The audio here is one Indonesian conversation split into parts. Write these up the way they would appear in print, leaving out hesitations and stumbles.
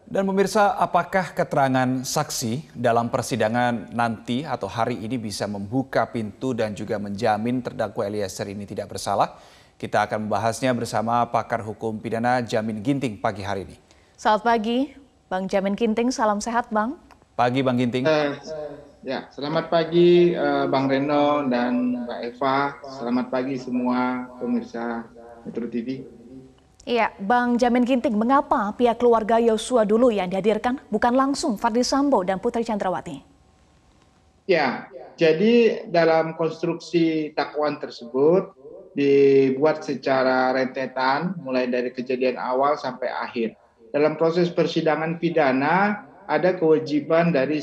Dan pemirsa, apakah keterangan saksi dalam persidangan nanti atau hari ini bisa membuka pintu dan juga menjamin terdakwa Eliezer ini tidak bersalah? Kita akan membahasnya bersama pakar hukum pidana Jamin Ginting pagi hari ini. Selamat pagi, Bang Jamin Ginting. Salam sehat, Bang. Pagi, Bang Ginting. Ya, selamat pagi Bang Reno dan Mbak Eva. Selamat pagi semua pemirsa Metro TV. Iya, Bang Jamin Ginting, mengapa pihak keluarga Yosua dulu yang dihadirkan, bukan langsung Ferdy Sambo dan Putri Chandrawati? Ya, jadi dalam konstruksi dakwaan tersebut dibuat secara rentetan, mulai dari kejadian awal sampai akhir. Dalam proses persidangan pidana, ada kewajiban dari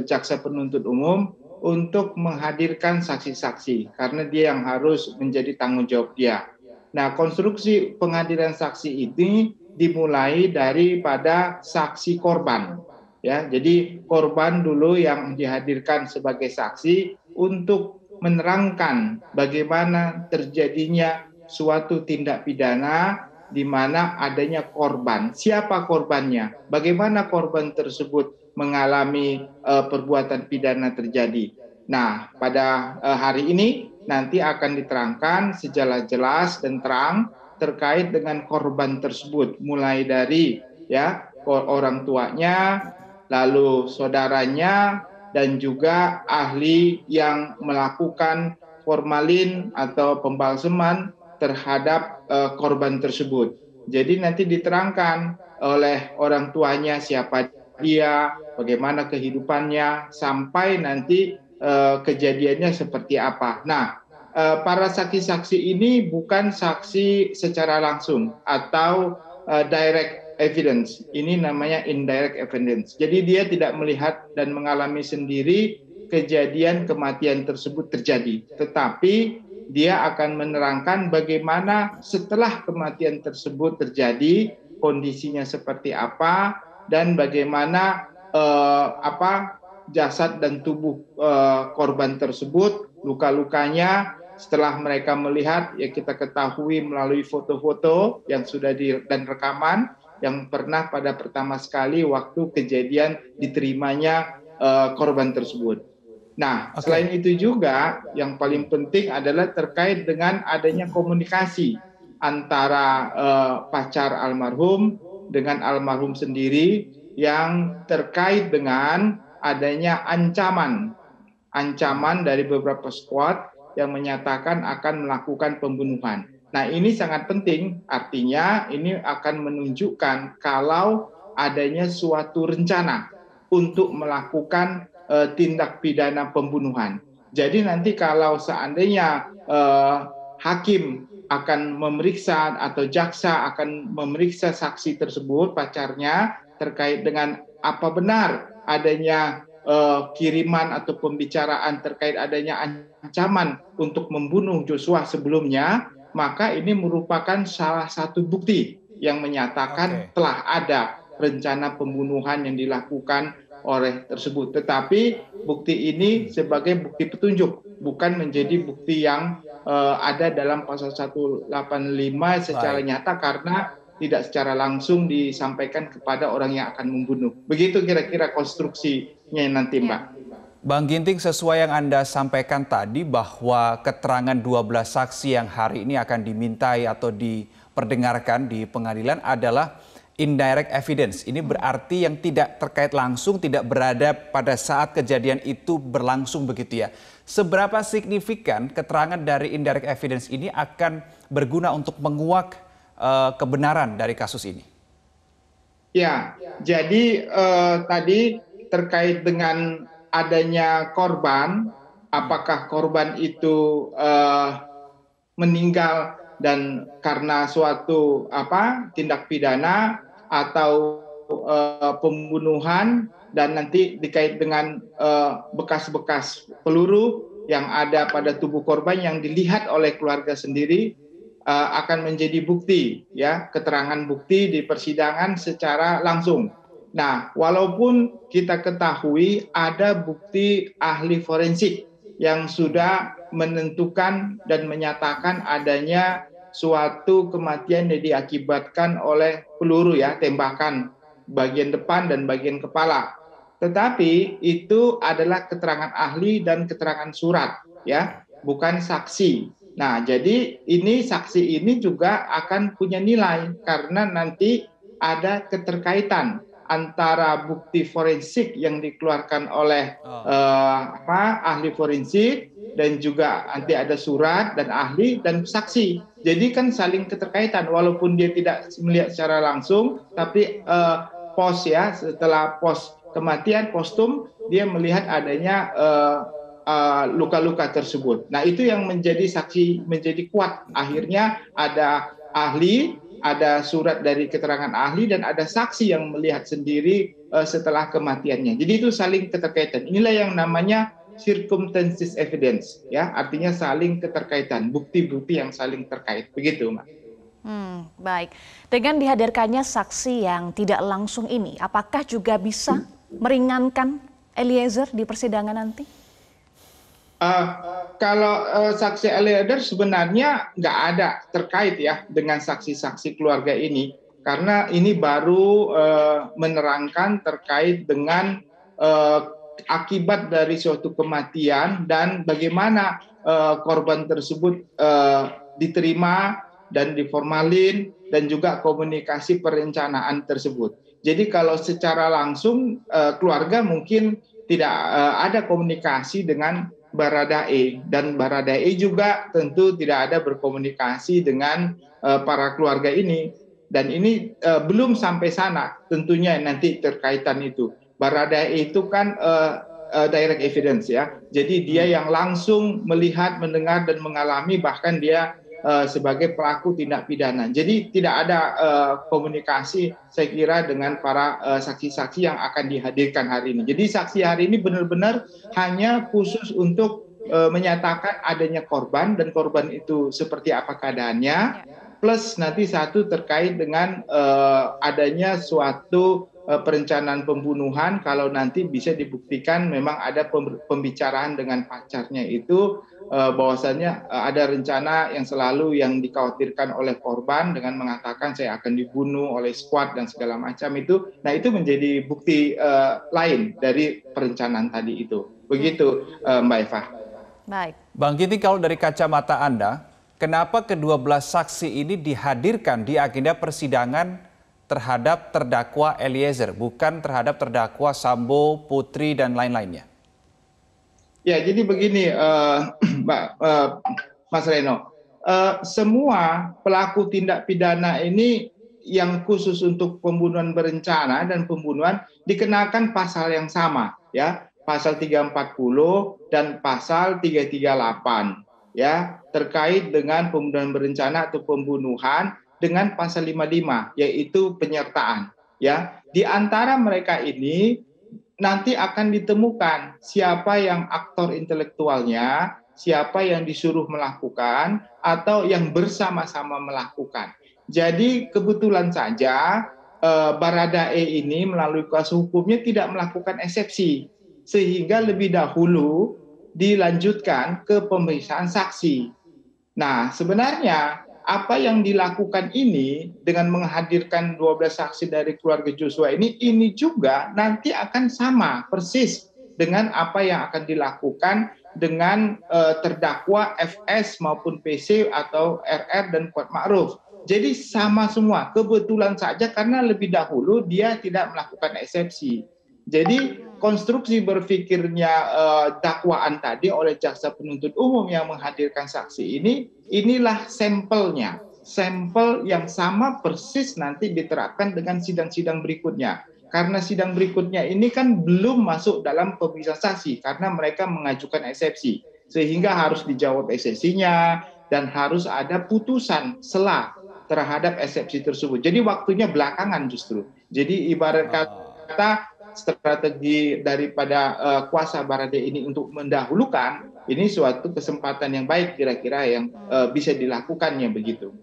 jaksa penuntut umum untuk menghadirkan saksi-saksi, karena dia yang harus menjadi tanggung jawab dia. Nah, konstruksi penghadiran saksi ini dimulai daripada saksi korban. Ya, jadi korban dulu yang dihadirkan sebagai saksi untuk menerangkan bagaimana terjadinya suatu tindak pidana di mana adanya korban. Siapa korbannya? Bagaimana korban tersebut mengalami perbuatan pidana terjadi? Nah, pada hari ini nanti akan diterangkan secara jelas dan terang terkait dengan korban tersebut, mulai dari orang tuanya, lalu saudaranya, dan juga ahli yang melakukan formalin atau pembalseman terhadap korban tersebut. Jadi nanti diterangkan oleh orang tuanya siapa dia, bagaimana kehidupannya, sampai nanti kejadiannya seperti apa. Nah, para saksi-saksi ini bukan saksi secara langsung atau direct evidence. Ini namanya indirect evidence. Jadi dia tidak melihat dan mengalami sendiri kejadian kematian tersebut terjadi. Tetapi dia akan menerangkan bagaimana setelah kematian tersebut terjadi, kondisinya seperti apa, dan bagaimana jasad dan tubuh korban tersebut, luka-lukanya setelah mereka melihat, ya kita ketahui melalui foto-foto yang sudah dan rekaman yang pernah pada pertama sekali waktu kejadian diterimanya korban tersebut. Nah, selain itu juga yang paling penting adalah terkait dengan adanya komunikasi antara pacar almarhum dengan almarhum sendiri yang terkait dengan adanya ancaman dari beberapa squad yang menyatakan akan melakukan pembunuhan. Nah, ini sangat penting, artinya ini akan menunjukkan kalau adanya suatu rencana untuk melakukan tindak pidana pembunuhan. Jadi nanti kalau seandainya hakim akan memeriksa atau jaksa akan memeriksa saksi tersebut, pacarnya, terkait dengan apa benar adanya kiriman atau pembicaraan terkait adanya ancaman untuk membunuh Joshua sebelumnya, maka ini merupakan salah satu bukti yang menyatakan telah ada rencana pembunuhan yang dilakukan oleh tersebut. Tetapi bukti ini sebagai bukti petunjuk, bukan menjadi bukti yang ada dalam pasal 185 secara nyata, karena tidak secara langsung disampaikan kepada orang yang akan membunuh. Begitu kira-kira konstruksinya nanti, Mbak. Bang Ginting, sesuai yang Anda sampaikan tadi bahwa keterangan 12 saksi yang hari ini akan dimintai atau diperdengarkan di pengadilan adalah indirect evidence. Ini berarti yang tidak terkait langsung, tidak berada pada saat kejadian itu berlangsung begitu ya. Seberapa signifikan keterangan dari indirect evidence ini akan berguna untuk menguak kebenaran dari kasus ini? Ya, jadi tadi terkait dengan adanya korban, apakah korban itu meninggal dan karena suatu tindak pidana atau pembunuhan, dan nanti dikait dengan bekas-bekas peluru yang ada pada tubuh korban yang dilihat oleh keluarga sendiri, akan menjadi bukti, ya, keterangan bukti di persidangan secara langsung. Nah, walaupun kita ketahui ada bukti ahli forensik yang sudah menentukan dan menyatakan adanya suatu kematian yang diakibatkan oleh peluru, ya, tembakan bagian depan dan bagian kepala. Tetapi itu adalah keterangan ahli dan keterangan surat, ya, bukan saksi. Nah, jadi ini saksi ini juga akan punya nilai karena nanti ada keterkaitan antara bukti forensik yang dikeluarkan oleh ahli forensik dan juga nanti ada surat dan ahli dan saksi. Jadi kan saling keterkaitan walaupun dia tidak melihat secara langsung, tapi setelah pos kematian postum dia melihat adanya luka-luka tersebut. Nah, itu yang menjadi saksi menjadi kuat. Akhirnya ada ahli, ada surat dari keterangan ahli dan ada saksi yang melihat sendiri setelah kematiannya. Jadi itu saling keterkaitan. Inilah yang namanya circumstances evidence, ya, artinya saling keterkaitan, bukti-bukti yang saling terkait. Begitu, Mbak. Baik. Dengan dihadirkannya saksi yang tidak langsung ini, apakah juga bisa meringankan Eliezer di persidangan nanti? Kalau saksi Eliezer sebenarnya nggak ada terkait ya dengan saksi-saksi keluarga ini, karena ini baru menerangkan terkait dengan akibat dari suatu kematian dan bagaimana korban tersebut diterima dan diformalin dan juga komunikasi perencanaan tersebut. Jadi kalau secara langsung keluarga mungkin tidak ada komunikasi dengan Baradae dan Baradae juga tentu tidak ada berkomunikasi dengan para keluarga ini dan ini belum sampai sana tentunya nanti terkaitan itu. Baradae itu kan direct evidence ya, jadi dia yang langsung melihat, mendengar dan mengalami, bahkan dia sebagai pelaku tindak pidana. Jadi tidak ada komunikasi saya kira dengan para saksi-saksi yang akan dihadirkan hari ini. Jadi saksi hari ini benar-benar hanya khusus untuk menyatakan adanya korban dan korban itu seperti apa keadaannya, plus nanti satu terkait dengan adanya suatu perencanaan pembunuhan kalau nanti bisa dibuktikan memang ada pembicaraan dengan pacarnya itu bahwasannya ada rencana yang selalu yang dikhawatirkan oleh korban dengan mengatakan saya akan dibunuh oleh squad dan segala macam itu. Nah, itu menjadi bukti lain dari perencanaan tadi itu. Begitu Mbak Eva. Baik. Bang Ginting, kalau dari kacamata Anda, kenapa kedua belas saksi ini dihadirkan di agenda persidangan terhadap terdakwa Eliezer, bukan terhadap terdakwa Sambo, Putri, dan lain-lainnya? Ya, jadi begini, Mas Reno, semua pelaku tindak pidana ini yang khusus untuk pembunuhan berencana dan pembunuhan dikenakan pasal yang sama, ya, pasal 340 dan pasal 338, ya, terkait dengan pembunuhan berencana atau pembunuhan dengan pasal 55, yaitu penyertaan, ya. Di antara mereka ini nanti akan ditemukan siapa yang aktor intelektualnya, siapa yang disuruh melakukan, atau yang bersama-sama melakukan. Jadi kebetulan saja Baradae ini melalui kuasa hukumnya tidak melakukan eksepsi, sehingga lebih dahulu dilanjutkan ke pemeriksaan saksi. Nah, sebenarnya apa yang dilakukan ini dengan menghadirkan 12 saksi dari keluarga Joshua ini juga nanti akan sama persis dengan apa yang akan dilakukan dengan terdakwa FS maupun PC atau RR dan Kuat Ma'ruf. Jadi sama semua, kebetulan saja karena lebih dahulu dia tidak melakukan eksepsi. Jadi konstruksi berpikirnya dakwaan tadi oleh jaksa penuntut umum yang menghadirkan saksi inilah sampelnya, sampel yang sama persis nanti diterapkan dengan sidang-sidang berikutnya. Karena sidang berikutnya ini kan belum masuk dalam pemeriksaan saksi karena mereka mengajukan eksepsi, sehingga harus dijawab eksepsinya dan harus ada putusan sela terhadap eksepsi tersebut. Jadi waktunya belakangan justru. Jadi ibarat kata strategi daripada kuasa Baradae ini untuk mendahulukan ini suatu kesempatan yang baik kira-kira yang bisa dilakukannya begitu.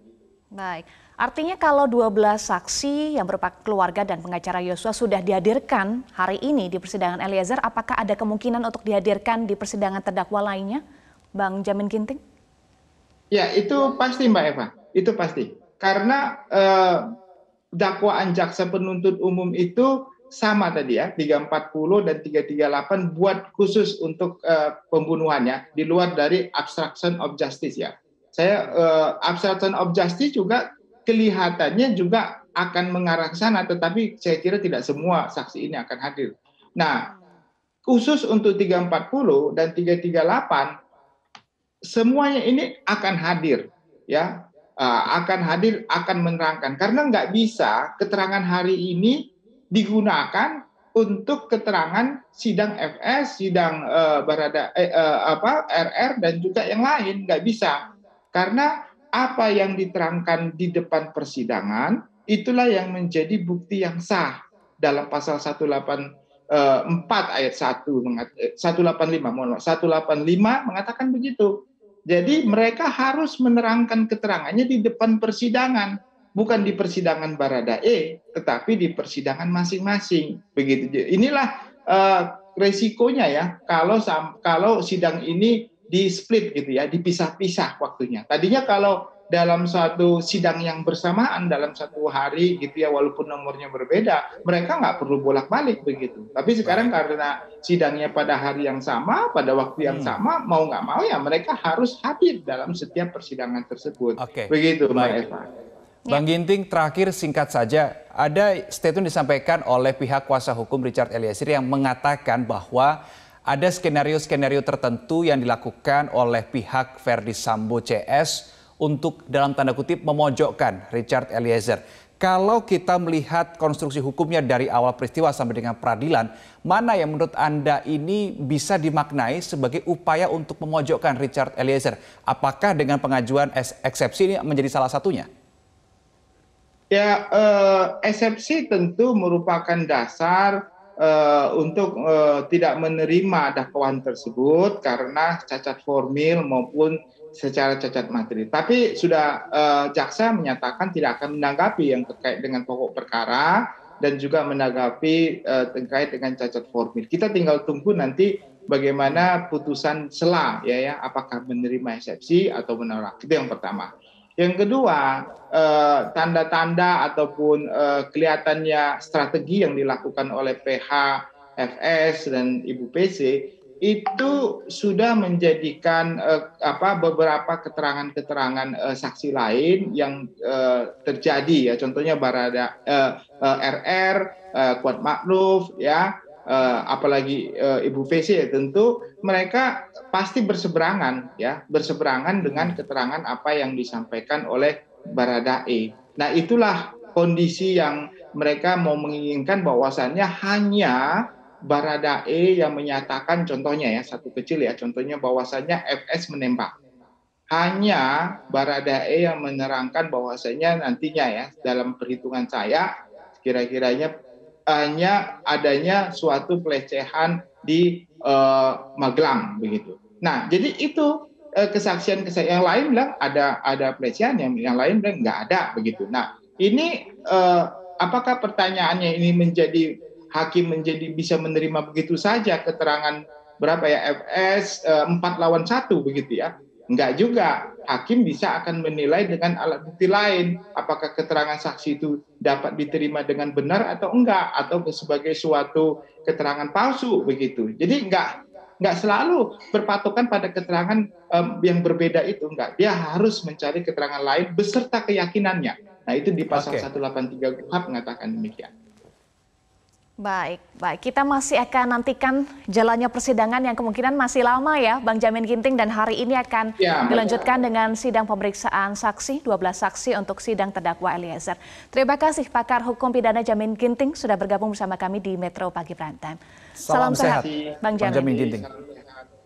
Baik, artinya kalau 12 saksi yang berupa keluarga dan pengacara Yosua sudah dihadirkan hari ini di persidangan Eliezer, apakah ada kemungkinan untuk dihadirkan di persidangan terdakwa lainnya, Bang Jamin Ginting? Ya, itu pasti Mbak Eva, itu pasti. Karena dakwaan jaksa penuntut umum itu sama tadi ya, 340 dan 338 buat khusus untuk pembunuhannya di luar dari obstruction of justice ya. Saya obstruction of justice juga kelihatannya juga akan mengarah ke sana, tetapi saya kira tidak semua saksi ini akan hadir. Nah, khusus untuk 340 dan 338 semuanya ini akan hadir ya, akan menerangkan, karena nggak bisa keterangan hari ini digunakan untuk keterangan sidang FS, sidang RR dan juga yang lain, nggak bisa, karena apa yang diterangkan di depan persidangan itulah yang menjadi bukti yang sah dalam pasal 184 ayat 185 mengatakan begitu. Jadi mereka harus menerangkan keterangannya di depan persidangan, bukan di persidangan Baradae, tetapi di persidangan masing-masing. Begitu. Inilah resikonya ya kalau sidang ini di split gitu ya, dipisah-pisah waktunya. Tadinya kalau dalam suatu sidang yang bersamaan dalam satu hari gitu ya, walaupun nomornya berbeda, mereka nggak perlu bolak-balik begitu. Tapi sekarang karena sidangnya pada hari yang sama, pada waktu yang sama, mau nggak mau ya mereka harus hadir dalam setiap persidangan tersebut. Begitu, Mbak Eva. Bang Ginting, terakhir singkat saja, ada statement disampaikan oleh pihak kuasa hukum Richard Eliezer yang mengatakan bahwa ada skenario-skenario tertentu yang dilakukan oleh pihak Verdi Sambo CS untuk dalam tanda kutip memojokkan Richard Eliezer. Kalau kita melihat konstruksi hukumnya dari awal peristiwa sampai dengan peradilan, mana yang menurut Anda ini bisa dimaknai sebagai upaya untuk memojokkan Richard Eliezer? Apakah dengan pengajuan eksepsi ini menjadi salah satunya? Ya, eksepsi tentu merupakan dasar untuk tidak menerima dakwaan tersebut karena cacat formil maupun secara cacat materi. Tapi sudah jaksa menyatakan tidak akan menanggapi yang terkait dengan pokok perkara dan juga menanggapi terkait dengan cacat formil. Kita tinggal tunggu nanti bagaimana putusan sela ya, apakah menerima eksepsi atau menolak. Itu yang pertama. Yang kedua, tanda-tanda ataupun kelihatannya strategi yang dilakukan oleh PH, FS dan Ibu PC itu sudah menjadikan beberapa keterangan-keterangan saksi lain yang terjadi ya, contohnya Barada RR, Kuat Ma'ruf ya, apalagi Ibu PC ya, tentu mereka pasti berseberangan dengan keterangan apa yang disampaikan oleh Baradae. Nah, itulah kondisi yang mereka mau menginginkan, bahwasannya hanya Baradae yang menyatakan, contohnya ya, satu kecil ya, contohnya bahwasannya FS menembak. Hanya Baradae yang menerangkan bahwasannya nantinya ya, dalam perhitungan saya, kira-kiranya hanya adanya suatu pelecehan di Magelang begitu. Nah, jadi itu kesaksian yang lain bilang ada pelecehan, yang lain bilang nggak ada begitu. Nah, ini apakah pertanyaannya ini hakim bisa menerima begitu saja keterangan berapa ya, FS 4 lawan 1 begitu ya? Enggak juga. Hakim akan menilai dengan alat bukti lain, apakah keterangan saksi itu dapat diterima dengan benar atau enggak, atau sebagai suatu keterangan palsu begitu. Jadi enggak selalu berpatokan pada keterangan yang berbeda itu, enggak. Dia harus mencari keterangan lain beserta keyakinannya. Nah, itu di pasal 183 KUHP mengatakan demikian. Baik. Kita masih akan nantikan jalannya persidangan yang kemungkinan masih lama ya, Bang Jamin Ginting, dan hari ini akan dilanjutkan dengan sidang pemeriksaan saksi, 12 saksi untuk sidang terdakwa Eliezer. Terima kasih pakar hukum pidana Jamin Ginting sudah bergabung bersama kami di Metro Pagi Prime Time. Salam sehat, Bang Jamin Ginting.